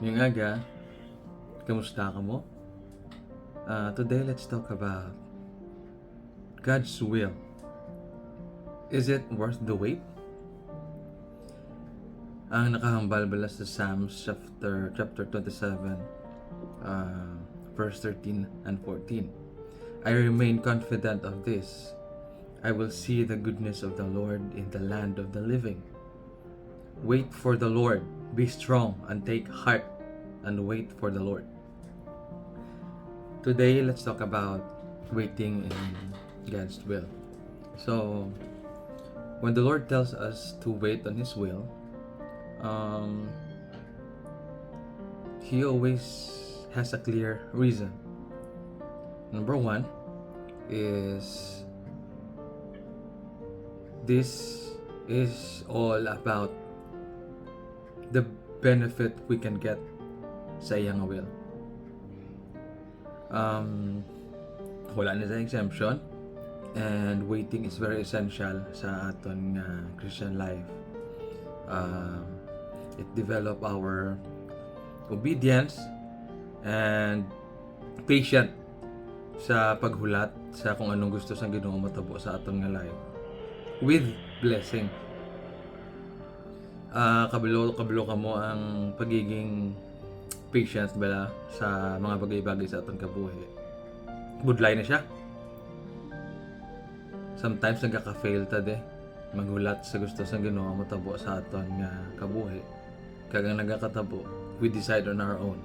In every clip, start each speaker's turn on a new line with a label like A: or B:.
A: Ngayong aga, kamusta ka mo? Today, let's talk about God's will. Is it worth the wait? Ang nakahambal bala sa Psalms chapter 27, verse 13 and 14. I remain confident of this. I will see the goodness of the Lord in the land of the living. Wait for the Lord. Be strong and take heart and wait for the Lord. Today, let's talk about waiting in God's will. So, when the Lord tells us to wait on His will, He always has a clear reason. Number one is this is all about the benefit we can get sa iyang will. Wala na sa exemption, and waiting is very essential sa aton Christian life. It develop our obedience and patient sa paghulat sa kung anong gusto sa Ginoo matabo sa aton nga life with blessing. Kabalo ka mo ang pagiging patient bala sa mga bagay-bagay sa aton kabuhi. Budlay na siya. Sometimes nagkaka-fail ta de maghulat sa gusto sa Ginoo matabo sa aton nga kabuhi. Kagang nagkakatabo, we decide on our own.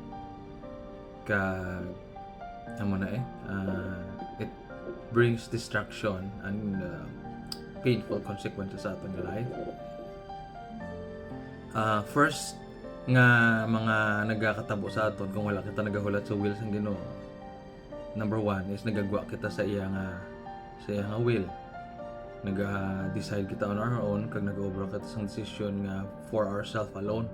A: It brings distraction and painful consequences sa aton life. First nga mga nagkakatabo sa aton kung wala kita nagahulat sa will sang Ginoo. Number one is nagagwa kita sa iya nga will. Nag-decide kita on our own kag nag-obra kita sa decision nga for ourselves alone.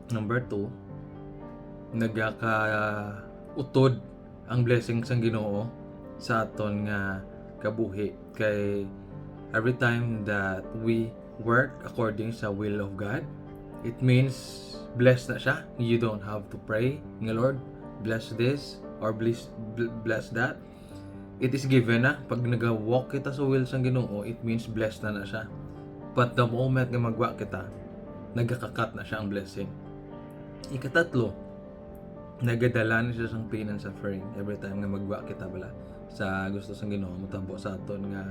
A: Number two, nagaka-utod ang blessing sang Ginoo sa aton nga kabuhi kay every time that we work according sa will of God, it means blessed na siya. You don't have to pray nga Lord, bless this or bless that. It is given na. Pag nag-walk kita sa will sang Ginoo, it means blessed na siya. But the moment nga magwa kita, nagkakakat na siya ang blessing. Ikatatlo, nagadala na siya sang pain and suffering every time nga magwa kita bala sa gusto sang Ginoo motambo sa aton nga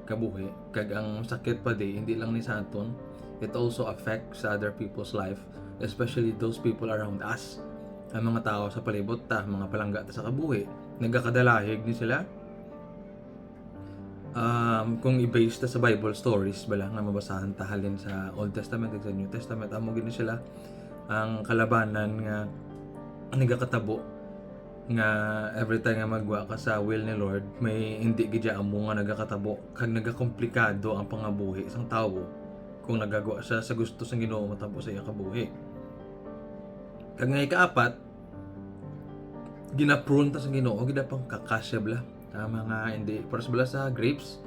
A: kabuhi. Kag ang sakit pa di hindi lang ni sa aton, it also affects other people's life, especially those people around us. Ang mga tao sa palibot ta, mga palangga ta sa kabuhi, nagkakadalahig ni sila. Kung i-base ta sa Bible stories bala nga mabasahan ta halin sa Old Testament ug sa New Testament, amo gini sila ang kalabanan nga nagakatabo nga every time nga magwa ka sa will ni Lord, may hindi gidya amo nga nagakatabo kag nagakomplikado ang pangabuhi isang tawo kung nagagawa siya sa gusto sang Ginoo matabo sa iya kabuhi. Kag nga ikaapat, ginaprune ta sa Ginoo gidapang kakasya bla mga hindi para bala sa grapes,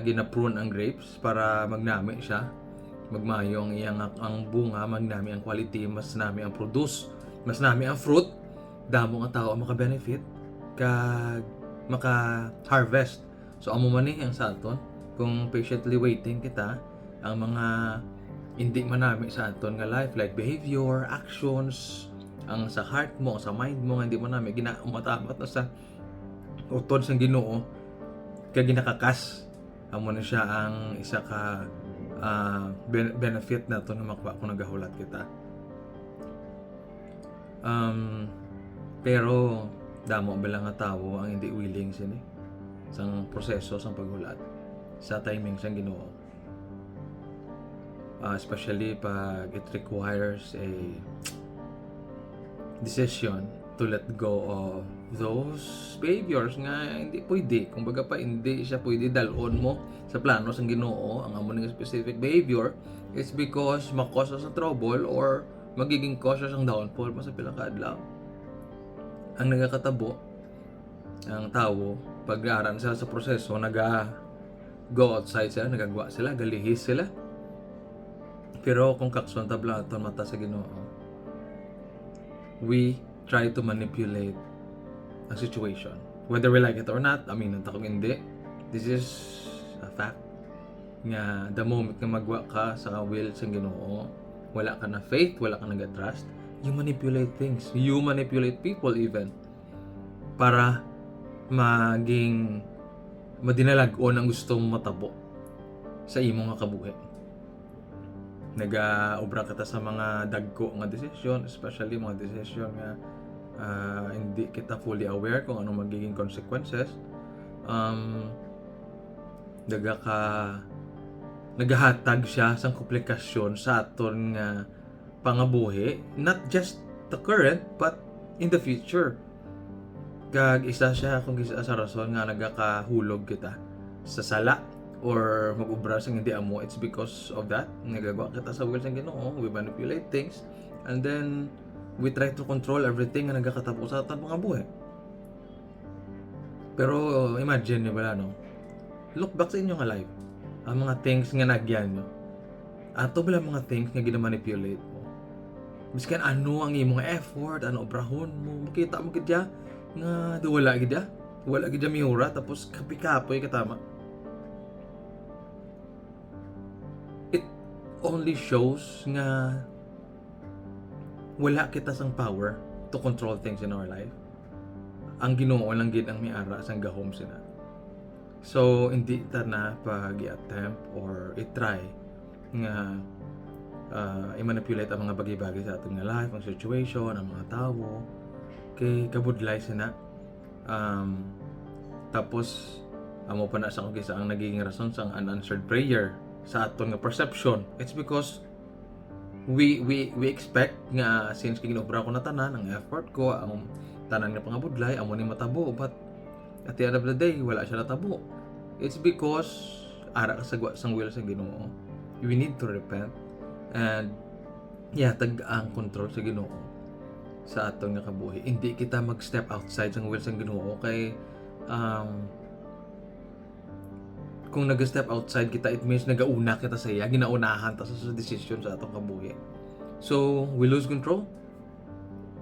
A: ginaprune ang grapes para magnami siya, magmayo ang iyang ang bunga, magnami ang quality, mas nami ang produce, mas nami ang fruit, damo nga tao maka-benefit kag maka-harvest. So amo man ni ang sa aton kung patiently waiting kita, ang mga hindi manami sa aton nga life like behavior, actions, ang sa heart mo, sa mind mo nga hindi manami ginaumat-amat na sa utod sang Ginoo kag ginakakas, amo na siya ang isa ka benefit nato na makuha kung nagahulat kita. Pero damo bala nga tawo ang hindi willing sini sang proseso sang paghulat sa timing sang Ginoo. Especially pag it requires a decision to let go of those behaviors nga hindi pwede. Kumbaga pa hindi siya pwede dalon mo sa plano sang Ginoo ang amo ning specific behavior. It's because makosa sa trouble or magiging cause ang downfall mo sa pila ka adlaw. Ang nagakatabo ang tawo pag aran sila sa proseso, go outside sila, nagagwa sila, galihis sila. Pero kung kakson tabla aton mata sa Ginoo, we try to manipulate a situation. Whether we like it or not, aminon ta kung hindi, this is a fact nga the moment nga magwa ka sa will sa Ginoo, wala ka na faith, wala ka nag-trust, you manipulate things, you manipulate people even para maging madinalag-on ang gusto mong matabo sa imong nga kabuhi. Nag-obra kita sa mga dagko nga desisyon, especially mga desisyon nga hindi kita fully aware kung anong magiging consequences. Nagahatag siya sa komplikasyon sa aton nga pangabuhi, not just the current but in the future. Kag isa siya kung isa sa rason nga nagakahulog kita sa sala or mag-ubra sa hindi amo. It's because of that. Nagagawa kita sa will sa Ginoo, we manipulate things, and then we try to control everything nga nagakatapos sa aton pangabuhi. Pero imagine niyo ba, no? Look back sa inyong life. Ang mga things nga nagyan nyo. Ato bala mga things nga gina-manipulate mo. Biskan ano ang imong effort, ano obrahon mo, makita mo gidya nga wala gidya. Wala gidya miura, tapos kapi-kapoy katama. It only shows nga wala kita sang power to control things in our life. Ang Ginoo lang gid ang miara sang gahom sina. So hindi ta na pag-i-attempt or i-try nga i-manipulate ang mga bagay-bagay sa atong life, ang situation, ang mga tao kay kabudlay sina. Tapos amo pa na sa kung kisa ang naging rason sa unanswered prayer sa aton nga perception. It's because we expect nga since ginobra ko na tanan ang effort ko, ang tanan nga pangabudlay amo ni matabo, but at the end of the day wala siya natabo. It's because ara ka sagwa sang will sa Ginoo. We need to repent and tag ang control sa Ginoo sa aton nga kabuhi. Hindi kita mag-step outside sang will sa Ginoo kay kung nag-step outside kita, it means nagauna kita sa iya, ginaunahan ta sa decision sa atong kabuhi. So we lose control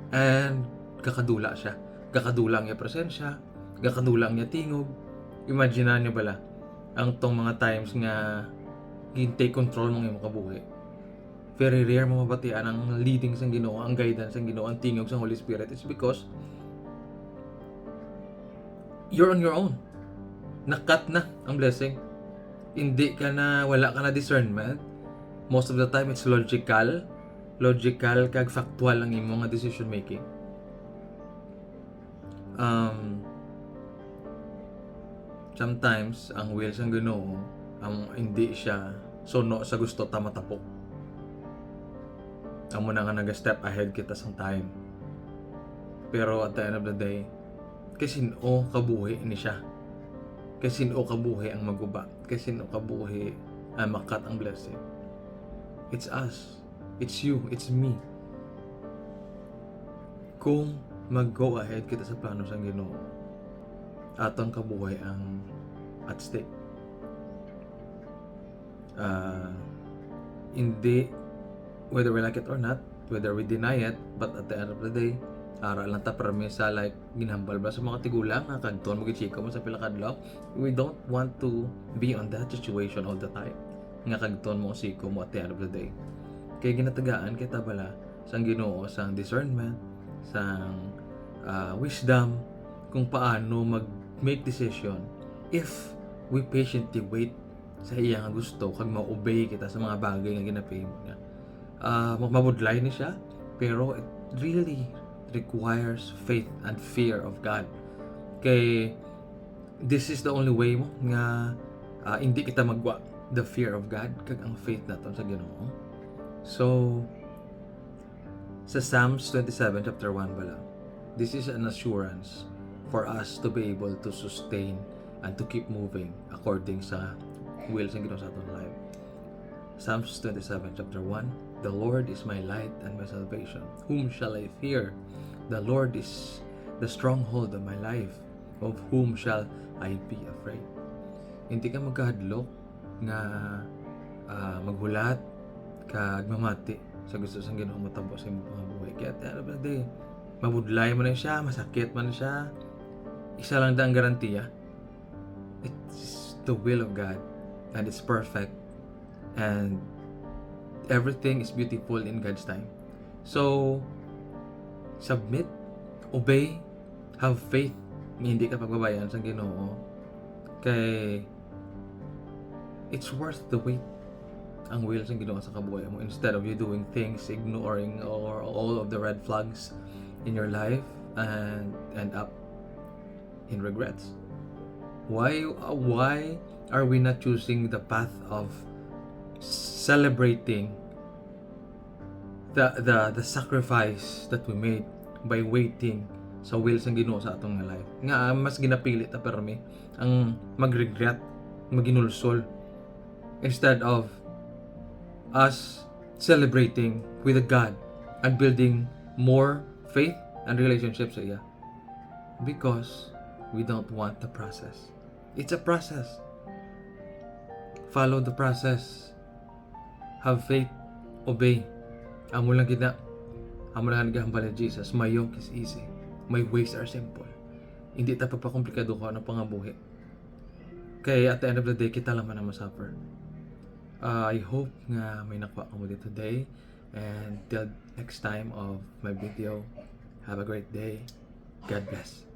A: and kakadula siya. Kakadula ang iya presensya, kakadula ang iya tingog. Imagine niyo bala ang tong mga times nga take control mong imong kabuhi. Very rare mo mabatian ang leading sang Ginoo, ang guidance sang Ginoo, ang tingog sang Holy Spirit. It's because you're on your own. Nakat na ang blessing. Hindi ka na, wala ka na discernment. Most of the time it's logical kag factual ang imong decision making. Sometimes ang will sang Ginoo ang hindi siya suno sa gusto ta matapok. Amo na nga nag-step ahead kita sang time. Pero at the end of the day, kasino kabuhi ni siya. Kasino kabuhi ang maguba. Kasino kabuhi ang makat ang blessing. It's us. It's you. It's me. Kung mag-go ahead kita sa plano sang Ginoo, atong kabuhay ang at stake. Hindi, whether we like it or not, whether we deny it, but at the end of the day, ara lang ta permisa like ginhambal ba sa mga tigulang nga kadton mo gichika mo sa pila kadlaw. We don't want to be on that situation all the time nga kadton mo siko mo at the end of the day. Kay ginatagaan kita bala sang Ginoo sang discernment, sang wisdom kung paano mag-make decision if we patiently wait sa iyang gusto kag ma-obey kita sa mga bagay nga ginapahimo niya. Mabudlay ni siya, pero it really requires faith and fear of God. Kay this is the only way mo nga hindi kita magwa the fear of God kag ang faith naton sa Ginoo. So sa Psalms 27 chapter 1 bala, this is an assurance for us to be able to sustain and to keep moving according sa will sa Ginoo sa aton life. Psalms 27 chapter 1, the Lord is my light and my salvation. Whom shall I fear? The Lord is the stronghold of my life. Of whom shall I be afraid? Hindi ka magkahadlok nga maghulat kag mamati sa gusto sang Ginoo matabo sa imong pangabuhi. Kaya at the end of the day, mabudlay man na siya, masakit man siya, isa lang ang garantiya. It's the will of God and it's perfect and everything is beautiful in God's time. So, submit, obey, have faith, hindi ka pagbabayan sa Ginoo. Kay it's worth the wait ang will sa Ginoo sa kabuhay mo instead of you doing things, ignoring or all of the red flags in your life and end up in regrets. Why are we not choosing the path of celebrating the sacrifice that we made by waiting sa will sa Ginoo sa atong life? Nga mas ginapilit ta permi ang magregret, maginulsol instead of us celebrating with God and building more faith and relationship sa iya, because we don't want the process. It's a process. Follow the process. Have faith. Obey. Amo lang gihambal ni Jesus. My yoke is easy. My ways are simple. Hindi ta pagpakomplikado ko ang pangabuhi. Kaya at the end of the day, kita lang man ang masuffer. I hope nga may nakuha ka mo dito today. And till next time of my video, have a great day. God bless.